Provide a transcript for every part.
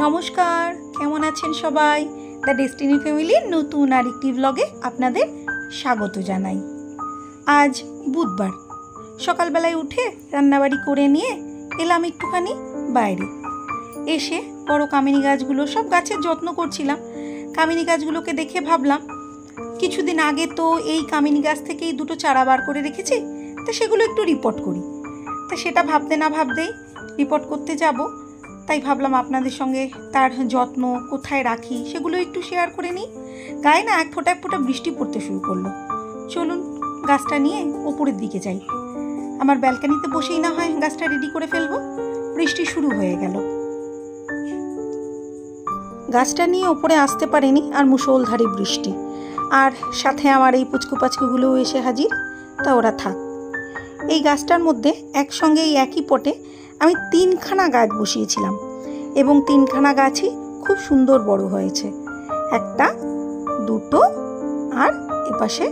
নমস্কার, কেমন আছেন সবাই? দ্য ডেস্টিনি ফ্যামিলির নতুন আরেকটি ব্লগে আপনাদের স্বাগত জানাই। আজ বুধবার সকালবেলায় উঠে রান্নাবাড়ি করে নিয়ে এলাম একটুখানি বাইরে। এসে বড় কামিনী গাছগুলো, সব গাছের যত্ন করছিলাম। কামিনী গাছগুলোকে দেখে ভাবলাম কিছুদিন আগে তো এই কামিনী গাছ থেকেই দুটো চারা বার করে রেখেছি, তা সেগুলো একটু রিপোর্ট করি। তা সেটা ভাবতে না ভাবতেই রিপোর্ট করতে যাব। তাই ভাবলাম আপনাদের সঙ্গে তার যত্ন কোথায় রাখি সেগুলো একটু শেয়ার করে নিই। গায়ে না এক ফোঁটা বৃষ্টি পড়তে শুরু করলো। চলুন গাছটা নিয়ে ওপরের দিকে যাই। আমার ব্যালকানিতে বসেই না হয় গাছটা রেডি করে ফেলবো। বৃষ্টি শুরু হয়ে গেল। গাছটা নিয়ে ওপরে আসতে পারিনি, আর মুষলধারে বৃষ্টি, আর সাথে আমার এই পুচকু পাচকুগুলোও এসে হাজির। তা ওরা থাক। এই গাছটার মধ্যে একসঙ্গে এই একই পটে আমি 3খানা গাছ বসিয়েছিলাম, এবং 3খানা গাছই খুব সুন্দর বড় হয়েছে। একটা, দুটো, আর এপাশে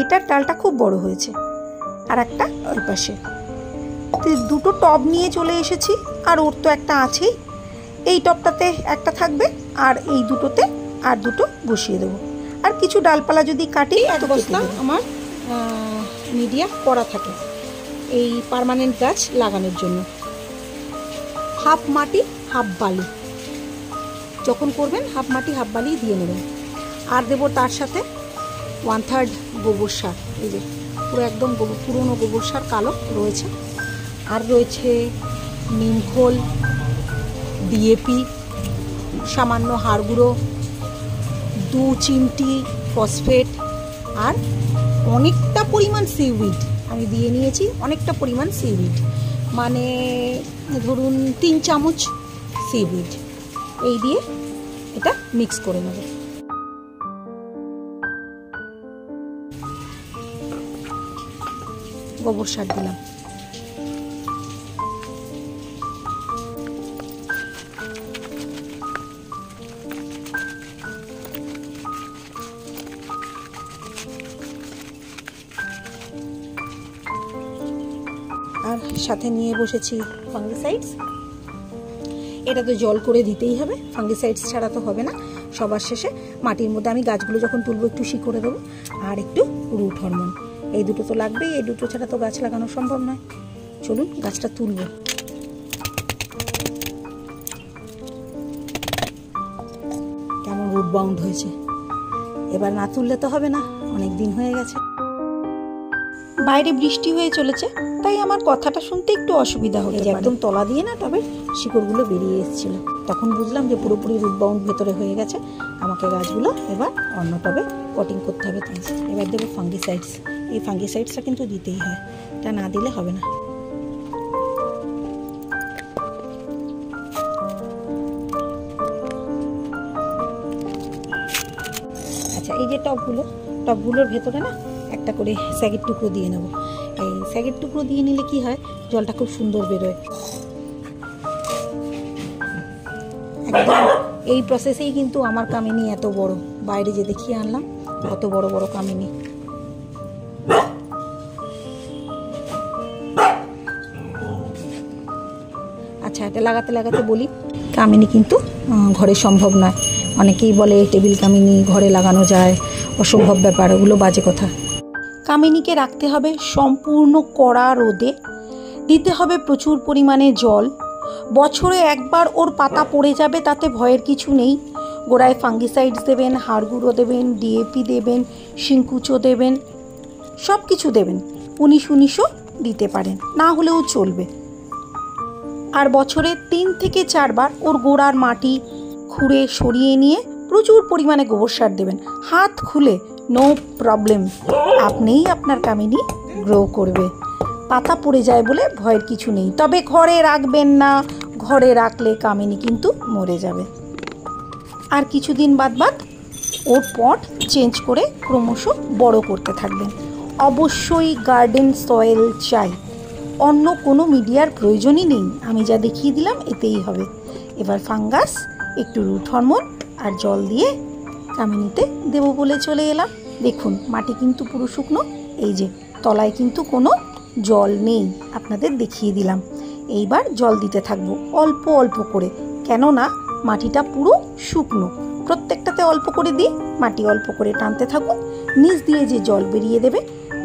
এটার ডালটা খুব বড় হয়েছে, আর একটা ওই পাশে। দুটো টব নিয়ে চলে এসেছি, আর ওর তো একটা আছেই। এই টবটাতে একটা থাকবে, আর এই দুটোতে আর দুটো বসিয়ে দেবো। আর কিছু ডালপালা যদি কাটি, এক বস্তা আমার মিডিয়া করা থাকে এই পার্মানেন্ট গাছ লাগানোর জন্য। হাফ মাটি হাফ বালি যখন করবেন, হাফ মাটি হাফ বালি দিয়ে নেবেন। আর দেবো তার সাথে 1/3 গোবর সার। এই যে পুরো একদম পুরনো গোবর সার কালো রয়েছে। আর রয়েছে নিম খোল, ডিএপি, সামান্য হাড় গুঁড়ো, 2 চিমটি ফসফেট, আর অনেকটা পরিমাণ সিউইড আমি দিয়ে নিয়েছি। অনেকটা পরিমাণ সিউইড মানে ধরুন 3 চামচ সিউইড। এই দিয়ে এটা মিক্স করে নেব। গোবর সার দিলাম। আর সাথে নিয়ে বসেছি ফাঙ্গিসাইডস। এটা তো জল করে দিতেই হবে, ফাঙ্গিসাইডস ছাড়া তো হবে না। সবার শেষে মাটির মধ্যে আমি গাছগুলো যখন তুলবো একটু করে দেবো, আর একটু রুট হরমোন। এই দুটো তো লাগবেই, এই দুটো ছাড়া তো গাছ লাগানো সম্ভব নয়। চলুন গাছটা তুলবো। কেমন রুট বাউন্ড হয়েছে। এবার না তুললে তো হবে না, অনেক দিন হয়ে গেছে। বাইরে বৃষ্টি হয়ে চলেছে, তাই আমার কথাটা শুনতে একটু অসুবিধা হতো। একদম তলা দিয়ে না তবে শিকড়গুলো বেরিয়ে এসেছিল। তখন বুঝলাম যে পুরোপুরি রুট বাউন্ড ভেতরে হয়ে গেছে। আমাকে গাছগুলো এবার অন্য টবে পটিং করতে হবে। এবার দেবো ফাঙ্গিসাইডস। এই ফাঙ্গিসাইডসটা কিন্তু দিতেই হয়, এটা না দিলে হবে না। আচ্ছা, এই যে টবগুলোর ভেতরে না একটা করে স্যাগের টুকরো দিয়ে নেব। এই স্যাগের টুকরো দিয়ে নিলে কি হয়, জলটা খুব সুন্দর বেরোয়। একদম এই প্রসেসেই কিন্তু আমার কামিনী এত বড়। বাইরে যে দেখিয়ে আনলাম কত বড় বড় কামিনী। আচ্ছা, এটা লাগাতে লাগাতে বলি, কামিনী কিন্তু ঘরে সম্ভব নয়। অনেকেই বলে টেবিল কামিনী ঘরে লাগানো যায়, অসম্ভব ব্যাপার, ওগুলো বাজে কথা। কামিনীকে রাখতে হবে সম্পূর্ণ কড়া রোদে, দিতে হবে প্রচুর পরিমাণে জল। বছরে একবার ওর পাতা পড়ে যাবে, তাতে ভয়ের কিছু নেই। গোড়ায় ফাঙ্গিসাইডস দেবেন, হাড় গুঁড়ো দেবেন, ডিএপি দেবেন, শিংকুচো দেবেন, সব কিছু দেবেন। 19 দিতে পারেন, না হলেও চলবে। আর বছরে 3 থেকে 4 বার ওর গোড়ার মাটি খুঁড়ে সরিয়ে নিয়ে প্রচুর পরিমাণে গোবর সার দেবেন। হাত খুলে নো প্রবলেম, আপনিই আপনার কামিনী গ্রো করবে। পাতা পড়ে যায় বলে ভয়ের কিছু নেই। তবে ঘরে রাখবেন না, ঘরে রাখলে কামিনী কিন্তু মরে যাবে। আর কিছুদিন বাদ ওর পট চেঞ্জ করে ক্রমশ বড় করতে থাকবেন। অবশ্যই গার্ডেন সয়েল চাই, অন্য কোনো মিডিয়ার প্রয়োজনই নেই। আমি যা দেখিয়ে দিলাম এতেই হবে। এবার ফাঙ্গাস, একটু রুট হরমোন আর জল দিয়ে কামিনীতে দেবো বলে চলে এলাম। দেখুন মাটি কিন্তু পুরো শুকনো, এই যে তলায় কিন্তু কোনো জল নেই, আপনাদের দেখিয়ে দিলাম। এইবার জল দিতে থাকবো অল্প অল্প করে, কেননা মাটিটা পুরো শুকনো, প্রত্যেকটাতে অল্প করে দিয়ে মাটি অল্প করে টানতে থাকুন। নিচ দিয়ে যে জল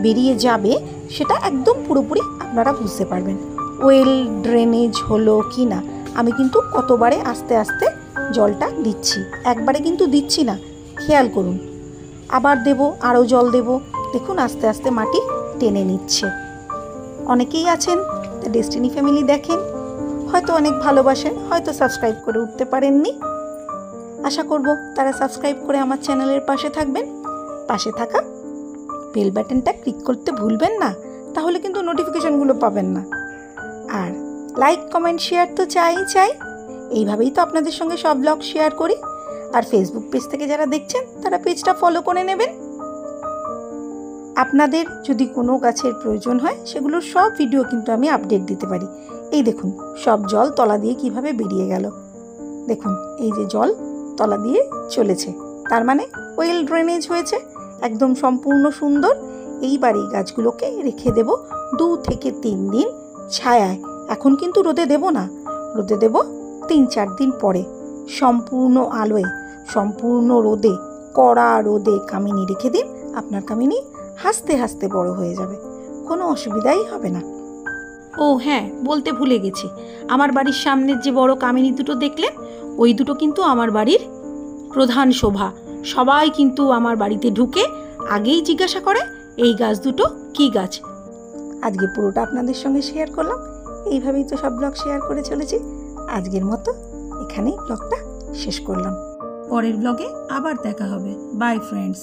বেরিয়ে যাবে সেটা একদম পুরোপুরি আপনারা বুঝতে পারবেন ওয়েল ড্রেনেজ হলো কি না। আমি কিন্তু কতবারে আস্তে আস্তে জলটা দিচ্ছি, একবারে কিন্তু দিচ্ছি না, খেয়াল করুন। আবার দেব, আরও জল দেব, দেখুন আস্তে আস্তে মাটি টেনে নিচ্ছে। অনেকেই আছেন ডেস্টিনি ফ্যামিলি দেখেন, হয়তো অনেক ভালোবাসেন, হয়তো সাবস্ক্রাইব করে উঠতে পারেননি। আশা করব তারা সাবস্ক্রাইব করে আমার চ্যানেলের পাশে থাকবেন। পাশে থাকা বেল বাটনটা ক্লিক করতে ভুলবেন না, তাহলে কিন্তু নোটিফিকেশনগুলো পাবেন না। আর লাইক কমেন্ট শেয়ার তো চাই। এইভাবেই তো আপনাদের সঙ্গে সব ব্লগ শেয়ার করি। আর ফেসবুক পেজ থেকে যারা দেখছেন তারা পেজটা ফলো করে নেবেন। আপনাদের যদি কোনো গাছের প্রয়োজন হয় সেগুলোর সব ভিডিও কিন্তু আমি আপডেট দিতে পারি। এই দেখুন সব জল তলা দিয়ে কিভাবে বেরিয়ে গেল, দেখুন এই যে জল তলা দিয়ে চলেছে, তার মানে ওয়েল ড্রেনেজ হয়েছে, একদম সম্পূর্ণ সুন্দর। এইবার এই গাছগুলোকে রেখে দেব 2 থেকে 3 দিন ছায়ায়। এখন কিন্তু রোদে দেব না, রোদে দেব 3-4 দিন পরে, সম্পূর্ণ আলোয়, সম্পূর্ণ রোদে, কড়া রোদে কামিনী রেখে দিন। আপনার কামিনী হাসতে হাসতে বড় হয়ে যাবে, কোনো অসুবিধাই হবে না। ও হ্যাঁ, বলতে ভুলে গেছি, আমার বাড়ির সামনের যে বড় কামিনী দুটো দেখলেন, ওই দুটো কিন্তু আমার বাড়ির প্রধান শোভা। সবাই কিন্তু আমার বাড়িতে ঢুকে আগেই জিজ্ঞাসা করে এই গাছ দুটো কি গাছ। আজকে পুরোটা আপনাদের সঙ্গে শেয়ার করলাম। এইভাবেই তো সব ব্লগ শেয়ার করে চলেছি। আজকের মতো এখানেই ব্লগটা শেষ করলাম। পরের ব্লগে আবার দেখা হবে। By friends.